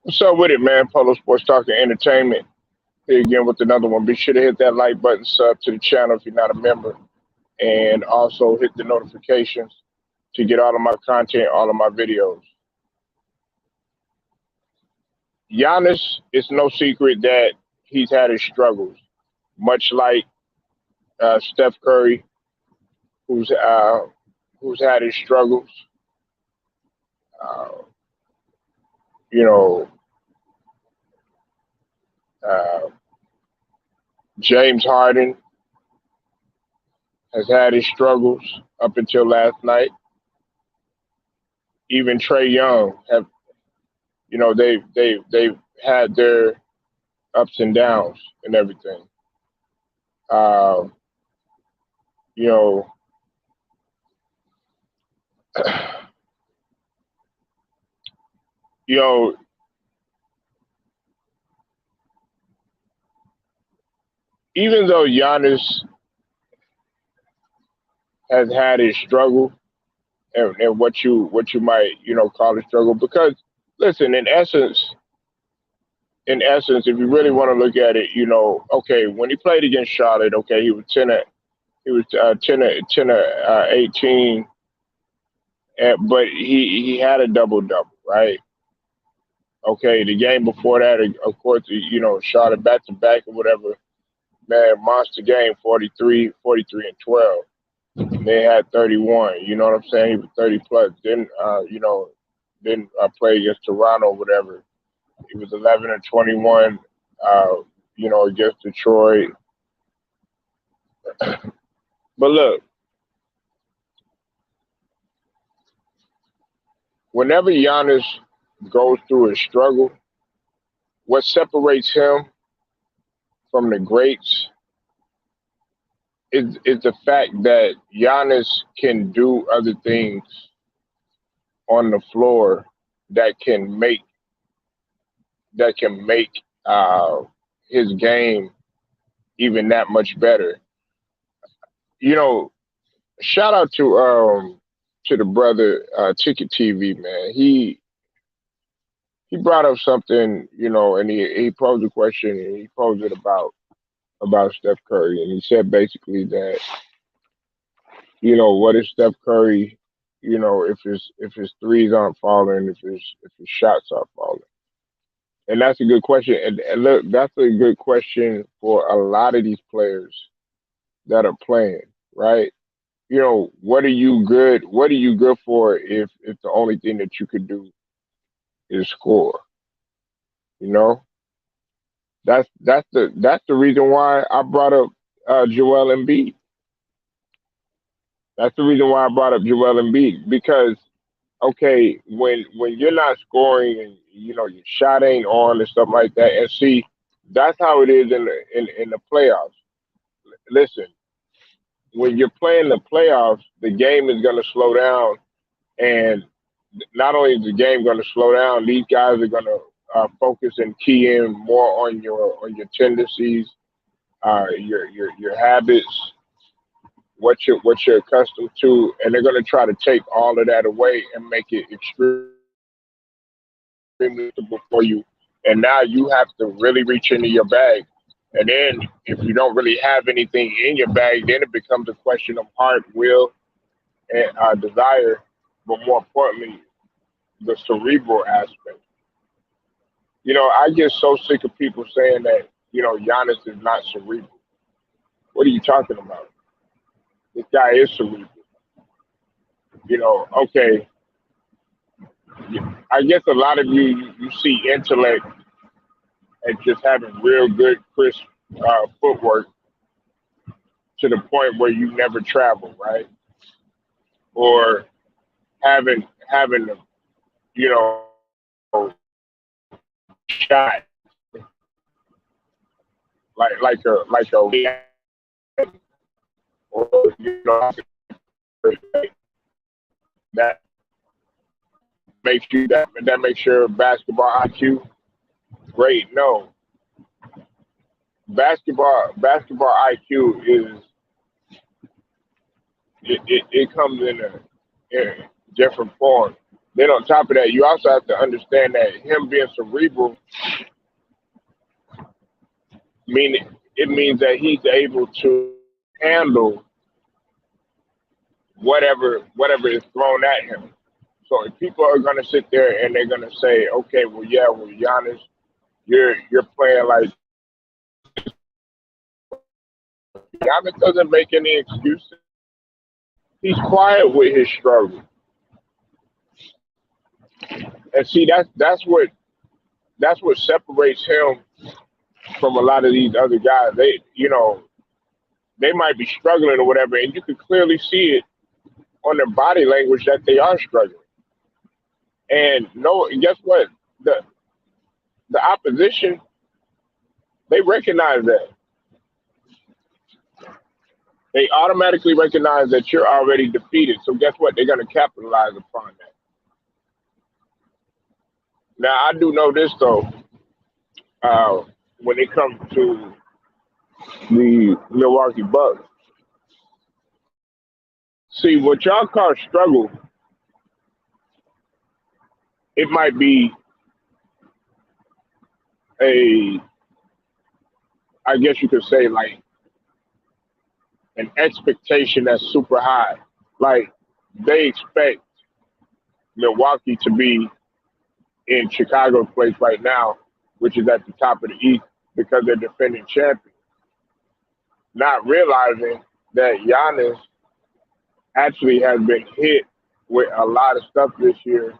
What's up with it, man? Polo Sports Talk and Entertainment. Here again with another one. Be sure to hit that like button, sub to the channel if you're not a member, and also hit the notifications to get all of my content, all of my videos. Giannis, it's no secret that he's had his struggles, much like Steph Curry, who's uh, who's had his struggles. Uh, you know, uh, James Harden has had his struggles up until last night. Even Trey Young have they've had their ups and downs and everything. Uh, you know, you know, even though Giannis has had his struggle and what you might call a struggle, because listen, in essence, if you really want to look at it, okay, when he played against Charlotte, okay, he was 18, but he had a double double, right? Okay, the game before that, of course, Charlotte back to back or whatever. Man, monster game, 43 and 12. They had 31. You know what I'm saying? He was 30 plus. Then play against Toronto, or whatever. He was 11 and 21. Uh, against Detroit. But look, whenever Giannis goes through a struggle, what separates him from the greats is the fact that Giannis can do other things on the floor that can make that can make his game even that much better. You know, shout out to the brother Ticket TV, man. He brought up something, and he posed a question, and he posed it about Steph Curry, and he said basically that, what is Steph Curry, if his threes aren't falling, if his shots are falling. And that's a good question. And look, that's a good question for a lot of these players that are playing, right? What are you good for if the only thing that you could do is score? You know? That's the reason why I brought up Joel Embiid. That's the reason why I brought up Joel Embiid, because okay, when you're not scoring and your shot ain't on and stuff like that, and see, that's how it is in the playoffs. Listen, when you're playing the playoffs, the game is going to slow down, and not only is the game going to slow down, these guys are going to focus and key in more on your tendencies, your habits, what you're accustomed to, and they're going to try to take all of that away and make it extremely difficult for you. And now you have to really reach into your bag. And then if you don't really have anything in your bag, then it becomes a question of heart, will, and desire, but more importantly, the cerebral aspect. I get so sick of people saying that, Giannis is not cerebral. What are you talking about? This guy is cerebral. Okay, I guess a lot of you see intellect and just having real good, crisp footwork to the point where you never travel, right? Or having you know shot like a or that makes your basketball IQ great. No, basketball IQ is it comes in a different form. Then on top of that, you also have to understand that him being cerebral, meaning it means that he's able to handle whatever is thrown at him. So if people are gonna sit there and they're gonna say, okay, well, yeah, well, Giannis, you're playing like Giannis doesn't make any excuses. He's quiet with his struggle, and see that's what separates him from a lot of these other guys. They might be struggling or whatever, and you can clearly see it on their body language that they are struggling. And no, guess what? The the opposition, they recognize that. They automatically recognize that you're already defeated. So guess what? They're going to capitalize upon that. Now I do know this though. Uh, when it comes to the Milwaukee Bucks, see what y'all call struggle, it might be a, I guess you could say like an expectation that's super high. Like they expect Milwaukee to be in Chicago's place right now, which is at the top of the East because they're defending champions, not realizing that Giannis actually has been hit with a lot of stuff this year.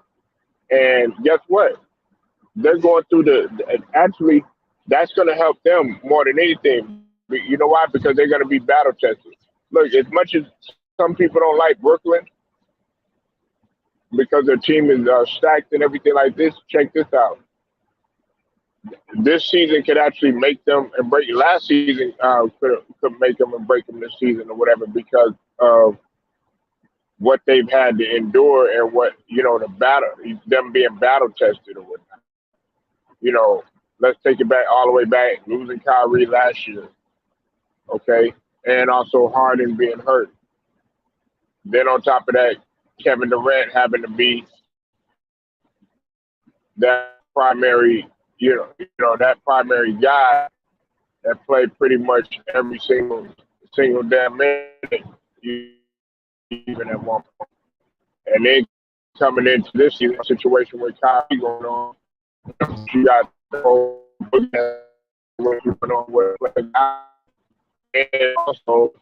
And guess what? They're going through actually, that's going to help them more than anything. You know why? Because they're going to be battle tested. Look, as much as some people don't like Brooklyn because their team is stacked and everything like this, check this out. This season could actually make them and break. Last season could make them and break them this season or whatever because of what they've had to endure and what the battle, them being battle tested or whatnot. You know, let's take it back all the way back, losing Kyrie last year, okay, and also Harden being hurt. Then on top of that, Kevin Durant having to be that primary, that primary guy that played pretty much every single damn minute, even at one point. And then coming into this season situation with Kyrie going on, you got the whole what's going on with the guy, and also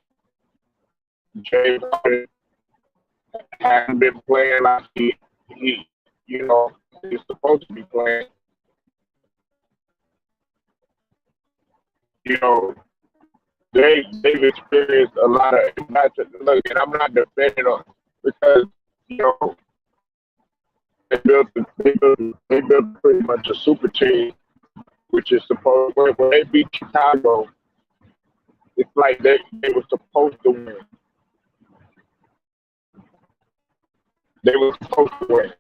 James Harden hasn't been playing like he he's supposed to be playing. You know, they've experienced a lot of look, and I'm not defending them because you know they built pretty much a super team, which is supposed when they beat Chicago, it's like they were supposed to win. They were supposed to win,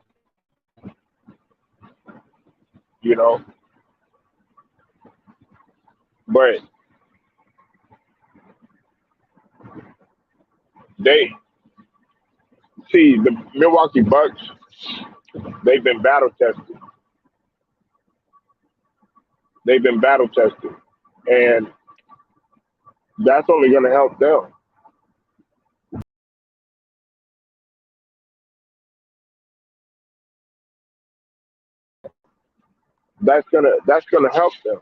you know. But they see the Milwaukee Bucks. They've been battle tested. They've been battle tested, and that's only going to help them. That's gonna help them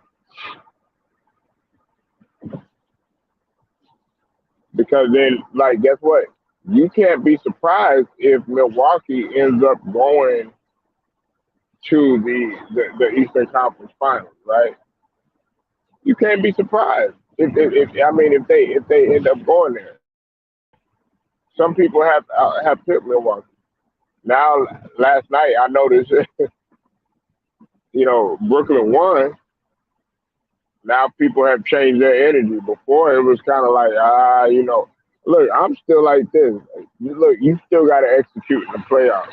because then, like, guess what? You can't be surprised if Milwaukee ends up going to the Eastern Conference Finals, right? You can't be surprised if I mean if they end up going there. Some people have picked Milwaukee. Now, last night I noticed, Brooklyn won. Now people have changed their energy. Before it was kind of like, look, I'm still like this. Look, you still got to execute in the playoffs.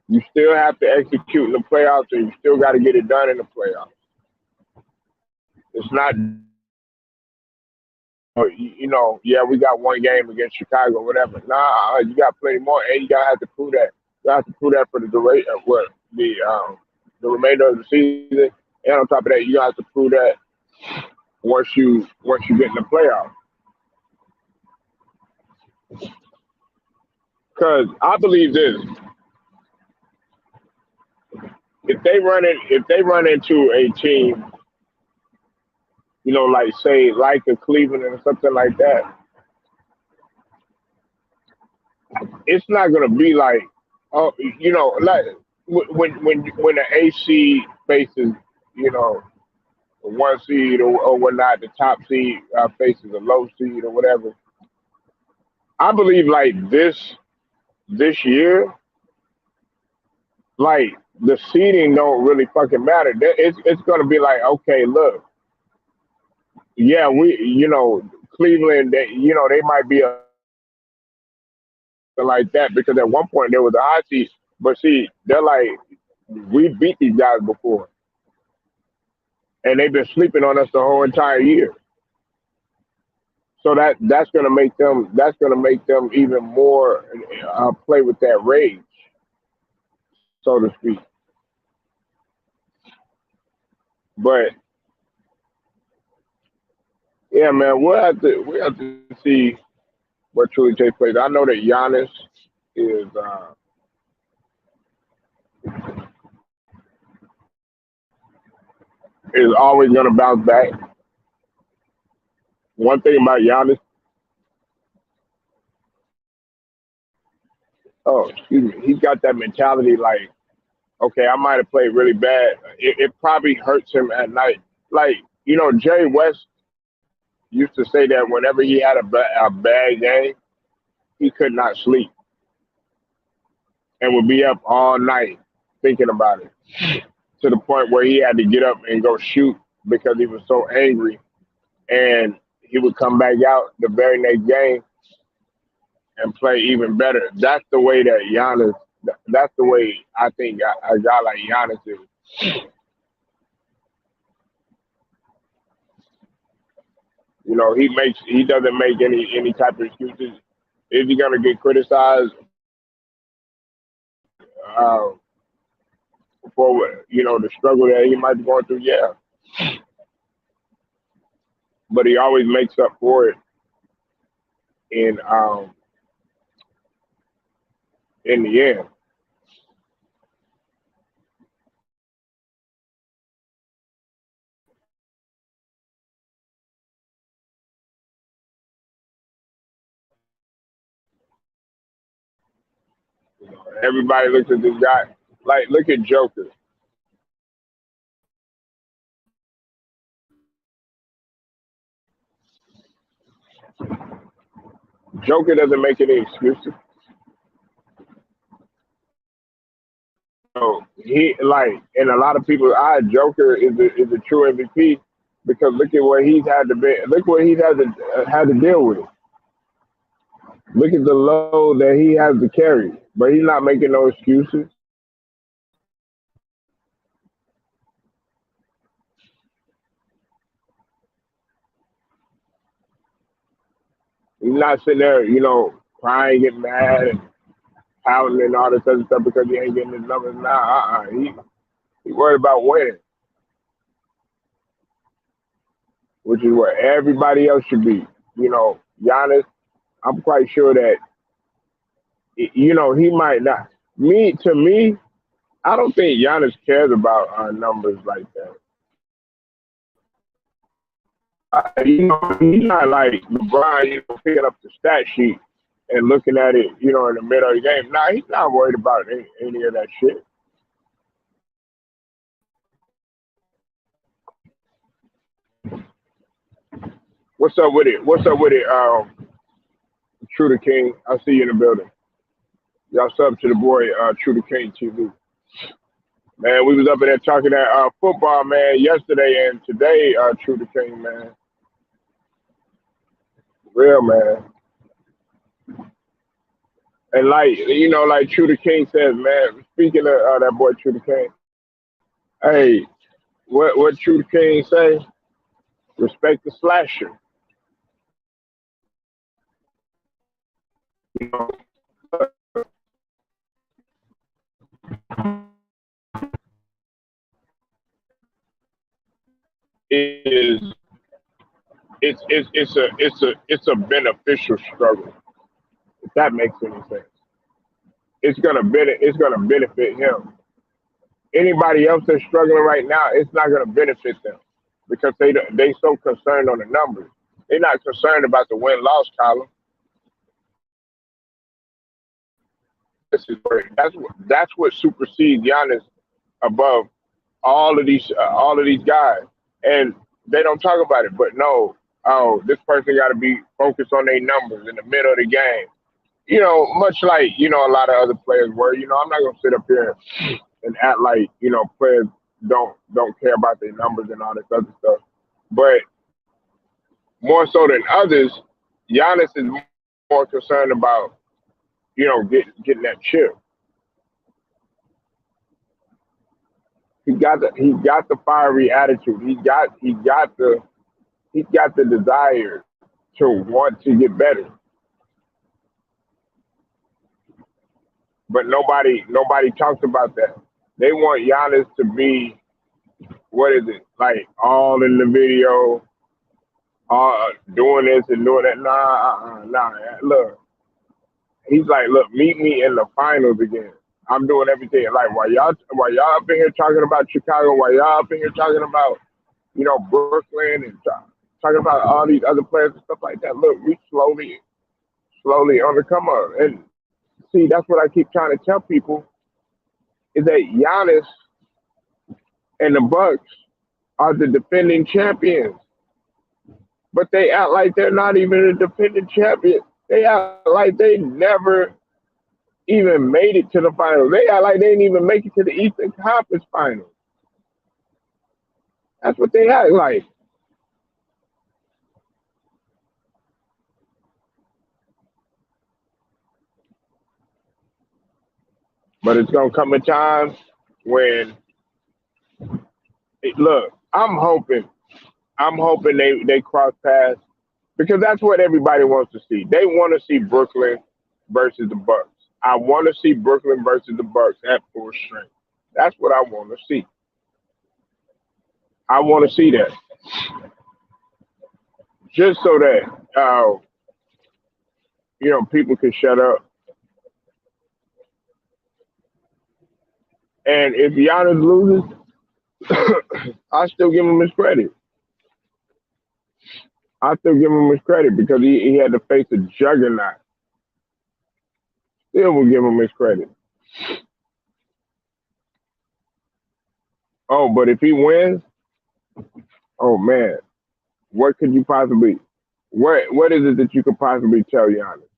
You still have to execute in the playoffs, and you still got to get it done in the playoffs. It's not, yeah, we got one game against Chicago, whatever. Nah, you got plenty more, and you got to have to prove that. You have to prove that for the duration of what the remainder of the season. And on top of that, you have to prove that once you get in the playoffs. Because I believe this: if they run into a team, like say like a Cleveland or something like that, it's not gonna be like, oh, like when the AC faces, you know, a one seed or whatnot, the top seed faces a low seed or whatever. I believe like this year, like the seeding don't really fucking matter. It's gonna be like, okay, look, yeah, Cleveland, they might be a like that because at one point there was a high seed, but see, they're like, we beat these guys before, and they've been sleeping on us the whole entire year. So that's gonna make them even more play with that rage, so to speak. But yeah, man, we have to see what truly takes place. I know that Giannis is always gonna bounce back. One thing about Giannis, oh excuse me, he's got that mentality like, okay, I might have played really bad. It probably hurts him at night. Like, Jerry West used to say that whenever he had a bad game, he could not sleep and would be up all night thinking about it to the point where he had to get up and go shoot because he was so angry. And he would come back out the very next game and play even better. That's the way that Giannis. That's the way I think a guy like Giannis is. He doesn't make any type of excuses. Is he gonna get criticized uh, for the struggle that he might be going through? Yeah, but he always makes up for it in in the end. Everybody looks at this guy like, look at Joker. Joker doesn't make any excuses. So he like, and a lot of people, Joker is a true MVP because look at what he's had to be. Look what he's had to deal with. Look at the load that he has to carry, but he's not making no excuses. He's not sitting there, crying, getting mad, and pouting and all this other stuff because he ain't getting his numbers now. He worried about winning, which is what everybody else should be. Giannis, I'm quite sure that he might not. To me, I don't think Giannis cares about numbers like that. He's not like LeBron, picking up the stat sheet and looking at it, in the middle of the game. Nah, he's not worried about any of that shit. What's up with it? What's up with it? True the King. I see you in the building. Y'all sub to the boy, True the King TV. Man, we was up in there talking that football, man, yesterday and today, True the King, man. Real, man. And like True the King says, man, speaking of that boy True the King, hey, what True the King say? Respect the slasher. You know, is it's a beneficial struggle. If that makes any sense, it's gonna benefit him. Anybody else that's struggling right now, it's not gonna benefit them because they so concerned on the numbers. They're not concerned about the win loss column. This is where that's what supersedes Giannis above all of these guys, and they don't talk about it. But no, oh, this person got to be focused on their numbers in the middle of the game. Much like a lot of other players were. I'm not gonna sit up here and act like players don't care about their numbers and all this other stuff. But more so than others, Giannis is more concerned about getting that chip. He got the fiery attitude. He got the desire to want to get better. But nobody talks about that. They want Giannis to be, what is it, like all in the video, doing this and doing that. Nah. Look, he's like, look, meet me in the finals again. I'm doing everything. Like while y'all up in here talking about Chicago, while y'all up in here talking about Brooklyn and talking about all these other players and stuff like that. Look, we slowly on the come up. And see, that's what I keep trying to tell people is that Giannis and the Bucks are the defending champions, but they act like they're not even a defending champion. They act like they never even made it to the finals. They act like they didn't even make it to the Eastern Conference Finals. That's what they act like. But it's gonna come a time when, look, I'm hoping they cross paths because that's what everybody wants to see. They want to see Brooklyn versus the Bucks. I want to see Brooklyn versus the Bucks at full strength. That's what I want to see. I want to see that just so that people can shut up. And if Giannis loses, I still give him his credit. I still give him his credit because he had to face a juggernaut. Still will give him his credit. Oh, but if he wins, oh man, what could you possibly? What is it that you could possibly tell Giannis?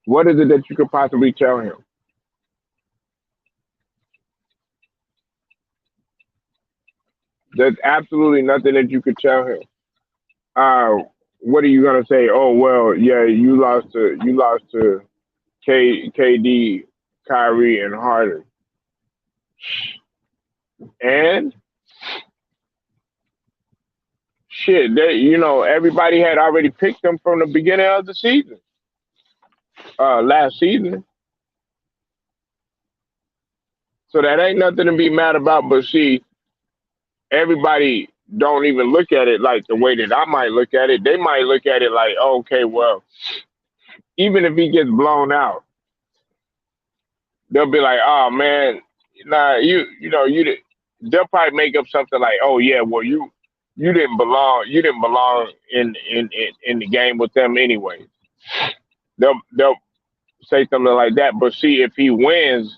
What is it that you could possibly tell him? There's absolutely nothing that you could tell him. Uh, what are you gonna say? Oh well, yeah, you lost to KD, Kyrie, and Harden, and shit. Everybody had already picked them from the beginning of the season, last season. So that ain't nothing to be mad about. But see, everybody don't even look at it like the way that I might look at it. They might look at it like, oh, okay, well, even if he gets blown out, they'll be like, oh man, nah, they'll probably make up something like, oh yeah, well you didn't belong in the game with them anyway. They'll say something like that. But see, if he wins,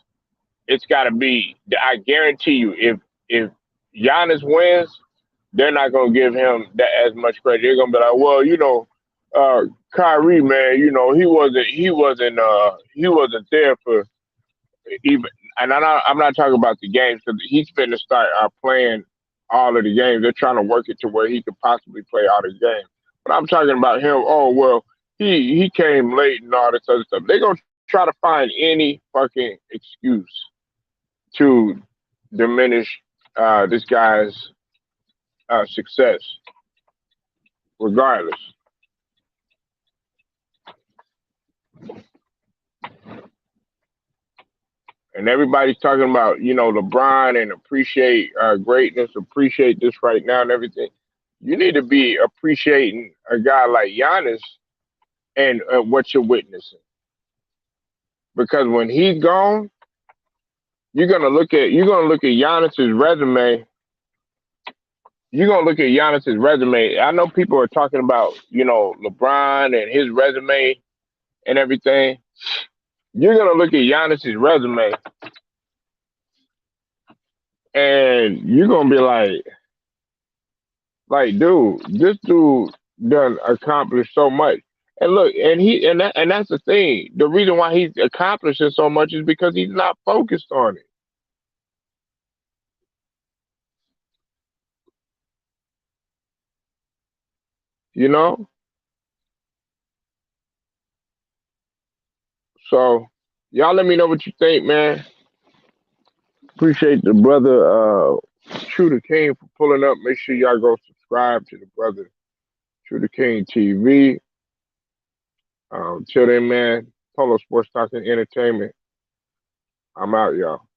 it's got to be. I guarantee you, if Giannis wins, they're not gonna give him that as much credit. They're gonna be like, well, Kyrie, man, he wasn't there for even. And I'm not talking about the games because he's finna start playing all of the games. They're trying to work it to where he could possibly play all the games. But I'm talking about him. Oh well, he came late and all this other stuff. They're gonna try to find any fucking excuse to diminish this guy's success, regardless. And everybody's talking about, LeBron and appreciate greatness, appreciate this right now and everything. You need to be appreciating a guy like Giannis and what you're witnessing. Because when he's gone, you're gonna look at Giannis's resume. You're gonna look at Giannis's resume. I know people are talking about, LeBron and his resume and everything. You're gonna look at Giannis's resume and you're gonna be like, dude, this dude done accomplished so much. And look, and that's the thing. The reason why he's accomplishing so much is because he's not focused on it. You know. So y'all let me know what you think, man. Appreciate the brother Shooter King for pulling up. Make sure y'all go subscribe to the brother Shooter King TV. Till then, man. Polo Sports Talk and Entertainment. I'm out, y'all.